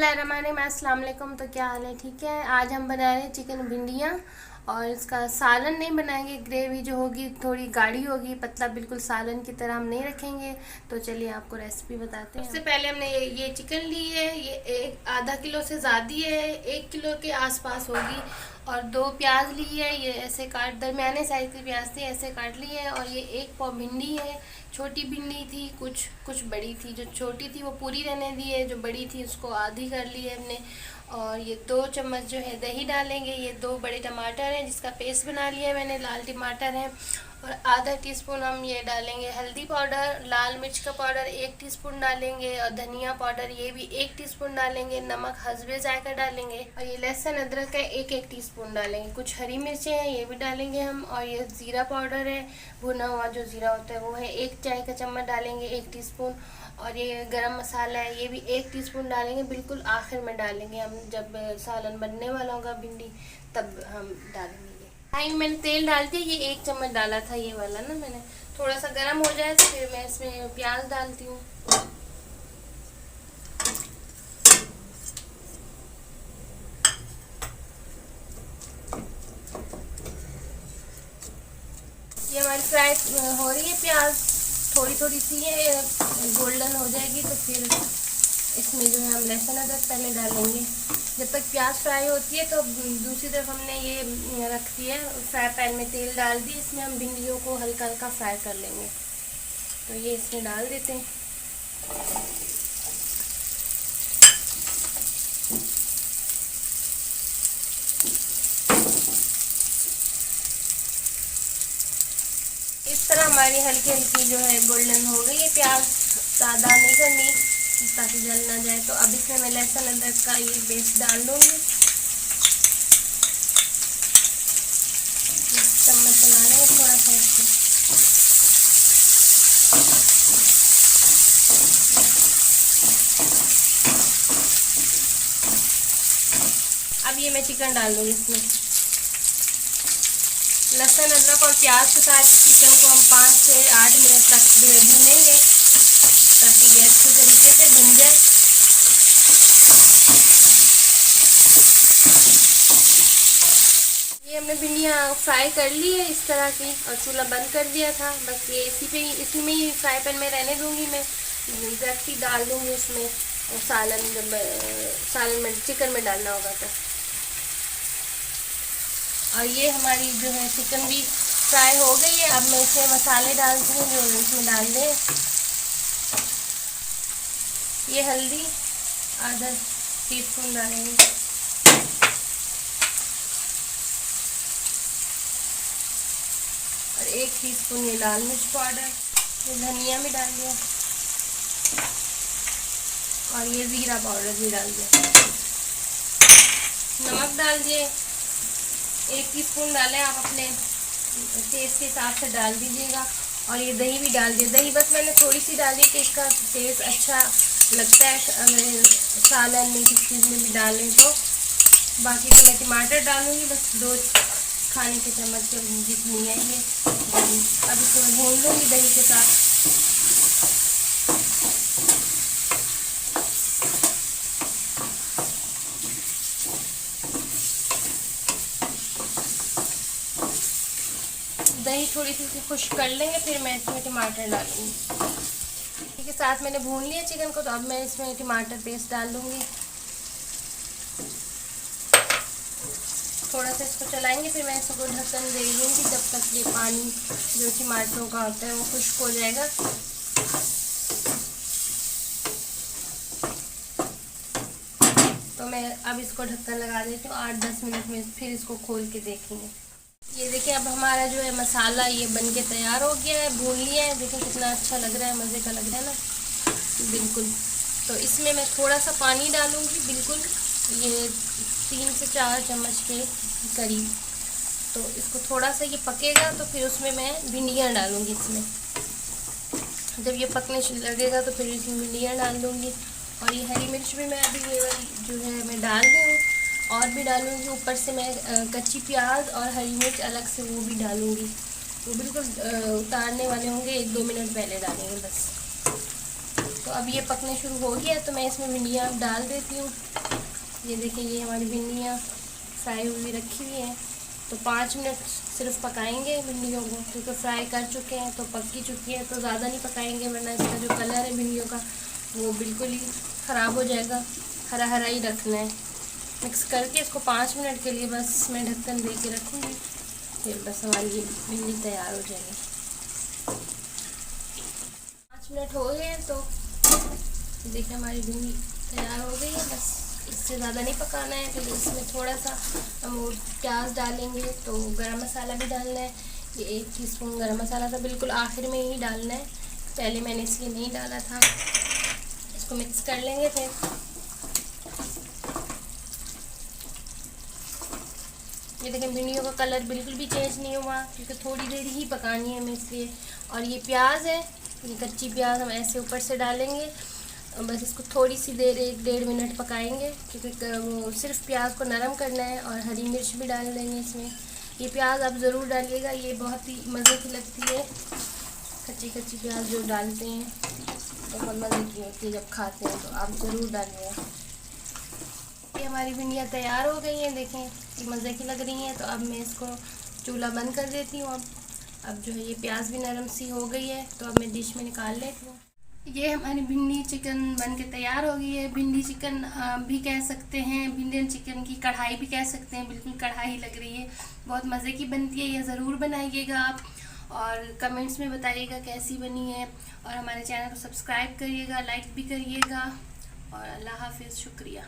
बिस्मिल्लाहिर्रहमानिर्रहीम। अस्सलाम वालेकुम। तो क्या हाल है? ठीक है। आज हम बना रहे हैं चिकन भिंडियाँ और इसका सालन नहीं बनाएंगे। ग्रेवी जो होगी थोड़ी गाढ़ी होगी, पतला बिल्कुल सालन की तरह हम नहीं रखेंगे। तो चलिए आपको रेसिपी बताते हैं। सबसे पहले हमने ये चिकन ली है। ये एक आधा किलो से ज़्यादा है, 1 किलो के आसपास होगी। और 2 प्याज ली है, ये ऐसे काट, दरमियाने साइज़ की प्याज थी, ऐसे काट ली है। और ये 1 पाव भिंडी है। छोटी भिंडी थी, कुछ बड़ी थी। जो छोटी थी वो पूरी रहने दी है, जो बड़ी थी उसको आधी कर ली है हमने। और ये 2 चम्मच जो है दही डालेंगे। ये 2 बड़े टमाटर हैं जिसका पेस्ट बना लिया है मैंने, लाल टमाटर हैं। और आधा टीस्पून हम ये डालेंगे हल्दी पाउडर। लाल मिर्च का पाउडर 1 टीस्पून डालेंगे। और धनिया पाउडर ये भी 1 टीस्पून डालेंगे। नमक हस्बे जायका डालेंगे। और ये लहसुन अदरक है 1 टीस्पून डालेंगे। कुछ हरी मिर्चें हैं ये भी डालेंगे हम। और ये ज़ीरा पाउडर है, भुना हुआ जो ज़ीरा होता है वो है, 1 चाय का चम्मच डालेंगे, 1 टीस्पून। और ये गरम मसाला है, ये भी 1 टीस्पून डालेंगे। बिल्कुल आखिर में डालेंगे हम, जब सालन बनने वाला होगा भिंडी तब हम डालेंगे। ये मैंने तेल डाल दिया, ये 1 चम्मच डाला था ये वाला ना मैंने। थोड़ा सा गर्म हो जाए तो फिर मैं इसमें प्याज डालती हूँ। ये हमारी फ्राई हो रही है प्याज, थोड़ी थोड़ी सी है, गोल्डन हो जाएगी तो फिर इसमें जो है हम लहसुन अदरक पहले डालेंगे। जब तक प्याज फ्राई होती है तो दूसरी तरफ हमने ये रख दिया फ्राई पैन में, तेल डाल दी। इसमें हम भिंडियों को हल्का हल्का फ्राई कर लेंगे। तो ये इसमें डाल देते हैं। इस तरह हमारी हल्की हल्की जो है गोल्डन हो गई है प्याज, ज़्यादा नहीं करनी ताकि जल ना जाए। तो अब इसमें मैं लहसुन अदरक का ये पेस्ट डाल दूँगी। चम्मच चला लेंगे थोड़ा सा इसको। अब ये मैं चिकन डाल दूँगी इसमें। लहसुन अदरक और प्याज के साथ चिकन को हम 5 से 8 मिनट तक जो है भूनेंगे ताकि ये अच्छे तरीके से भुन जाए। ये हमने भिंडियाँ फ्राई कर ली है इस तरह की और चूल्हा बंद कर दिया था। बस ये इसी में ही फ्राई पैन में रहने दूंगी मैं। डायरेक्ट ही डाल दूंगी उसमें सालन, जब सालन में चिकन में डालना होगा तो। और ये हमारी जो है चिकन भी फ्राई हो गई है। अब मैं इसमें मसाले डालती हूँ जो इसमें डाल दें। ये हल्दी आधा टीस्पून डालेंगे। और 1 टीस्पून ये लाल मिर्च पाउडर, ये धनिया भी डाल दिया। और ये ज़ीरा पाउडर भी डाल दिया। नमक डाल दिए, 1 टीस्पून डालें, आप अपने टेस्ट के हिसाब से डाल दीजिएगा। और ये दही भी डाल दिया। दही बस मैंने थोड़ी सी डाली कि इसका टेस्ट अच्छा लगता है अगर सालन में किस चीज़ में भी डालें तो। बाकी तो मैं टमाटर डालूँगी बस 2 खाने के चम्मच जितनी है ये। अब इसको मैं भून लूँगी दही के साथ। दही थोड़ी सी खुश्क कर लेंगे, फिर मैं इसमें टमाटर डालूँगी। इसी के साथ मैंने भून लिया चिकन को, तो अब मैं इसमें टमाटर पेस्ट डाल दूँगी। थोड़ा सा इसको चलाएंगे, फिर मैं इसको ढक्कन दे दूँगी जब तक ये पानी जो टमाटरों का होता है वो खुश्क हो जाएगा। तो मैं अब इसको ढक्कन लगा देती हूँ। 8-10 मिनट में फिर इसको खोल के देखेंगे। ये देखिए अब हमारा जो है मसाला ये बन के तैयार हो गया है, भून लिया है। देखिए कितना अच्छा लग रहा है, मज़े का लग रहा है ना, बिल्कुल। तो इसमें मैं थोड़ा सा पानी डालूँगी, बिल्कुल ये 3 से 4 चम्मच के करीब। तो इसको थोड़ा सा ये पकेगा तो फिर उसमें मैं भिंडियाँ डालूँगी इसमें। जब ये पकने लगेगा तो फिर इसमें भिंडियाँ डाल दूँगी। और ये हरी मिर्च भी मैं अभी ये वाली जो है मैं डाल दी हूँ, और भी डालूँगी। ऊपर से मैं कच्ची प्याज और हरी मिर्च अलग से वो भी डालूँगी। वो बिल्कुल उतारने वाले होंगे, 1-2 मिनट पहले डालेंगे बस। तो अब ये पकने शुरू हो गया, तो मैं इसमें भिंडियाँ अब डाल देती हूँ। ये देखिए, ये हमारी भिंडियाँ फ्राई हुई रखी हुई हैं। तो 5 मिनट सिर्फ पकाएंगे भिंडियों को, क्योंकि फ्राई कर चुके हैं तो पक ही चुकी है। तो ज़्यादा नहीं पकाएंगे, वरना इसका जो कलर है भिंडियों का वो बिल्कुल ही ख़राब हो जाएगा। हरा हरा ही रखना है। मिक्स करके इसको 5 मिनट के लिए बस मैं ढक्कन दे के रखूँगी, फिर बस हमारी ये भिंडी तैयार हो जाएगी। 5 मिनट हो गए हैं, तो देखिए हमारी भिंडी तैयार हो गई है। बस इससे ज़्यादा नहीं पकाना है। फिर इसमें थोड़ा सा हम प्याज डालेंगे, तो गरम मसाला भी डालना है। ये 1 टीस्पून गरम मसाला था, बिल्कुल आखिर में ही डालना है, पहले मैंने इसलिए नहीं डाला था। इसको मिक्स कर लेंगे फिर। ये देखें, भिंडियों का कलर बिल्कुल भी चेंज नहीं हुआ, क्योंकि थोड़ी देर ही पकानी है हमें इसलिए। और ये प्याज है, ये कच्ची प्याज हम ऐसे ऊपर से डालेंगे। बस इसको थोड़ी सी देर 1-1.5 मिनट पकाएंगे, क्योंकि वो सिर्फ प्याज को नरम करना है। और हरी मिर्च भी डाल देंगे इसमें। ये प्याज आप ज़रूर डालिएगा, ये बहुत ही मज़े की लगती है। कच्ची कच्ची प्याज जो डालते हैं तो बहुत मज़े की होती है जब खाते हैं, तो आप ज़रूर डालिएगा। ये हमारी भिंडियाँ तैयार हो गई हैं, देखें ये मज़े की लग रही हैं। तो अब मैं इसको चूल्हा बंद कर देती हूँ। अब जो है ये प्याज भी नरम सी हो गई है, तो अब मैं डिश में निकाल लेती हूँ। ये हमारी भिंडी चिकन बन के तैयार हो गई है। भिंडी चिकन भी कह सकते हैं, भिंडी चिकन की कढ़ाई भी कह सकते हैं। बिल्कुल कढ़ाई लग रही है, बहुत मज़े की बनती है। ये ज़रूर बनाइएगा आप, और कमेंट्स में बताइएगा कैसी बनी है। और हमारे चैनल को सब्सक्राइब करिएगा, लाइक भी करिएगा। और अल्लाह हाफिज़, शुक्रिया।